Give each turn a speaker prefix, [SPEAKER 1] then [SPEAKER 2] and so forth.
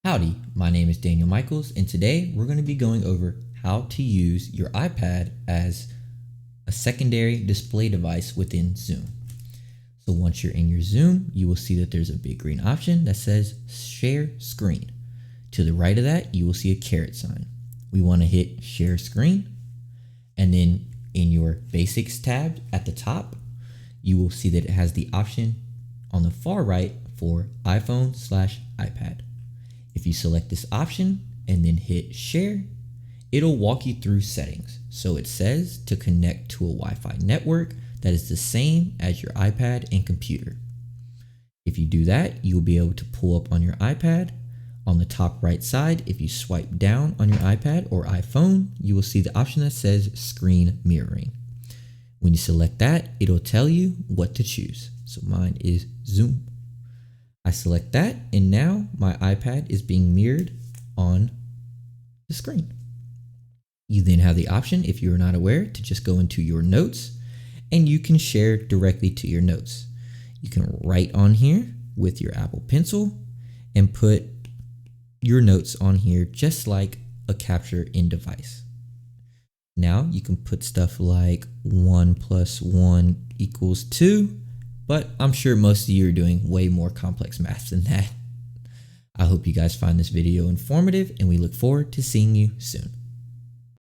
[SPEAKER 1] Howdy, my name is Daniel Michaels, and today we're going to be going over how to use your iPad as a secondary display device within Zoom. So once you're in your Zoom, you will see that there's a big green option that says Share Screen. To the right of that, you will see a caret sign. We want to hit Share Screen, and then in your Basics tab at the top, you will see that it has the option on the far right for iPhone/iPad. If you select this option and then hit share, it'll walk you through settings. So it says to connect to a Wi-Fi network that is the same as your iPad and computer. If you do that, you'll be able to pull up on your iPad. On the top right side, if you swipe down on your iPad or iPhone, you will see the option that says screen mirroring. When you select that, it'll tell you what to choose. So mine is Zoom. I select that, and now my iPad is being mirrored on the screen. You then have the option, if you are not aware, to just go into your notes, and you can share directly to your notes. You can write on here with your Apple Pencil and put your notes on here just like a capture in device. Now you can put stuff like 1 + 1 = 2. But I'm sure most of you are doing way more complex math than that. I hope you guys find this video informative, and we look forward to seeing you soon.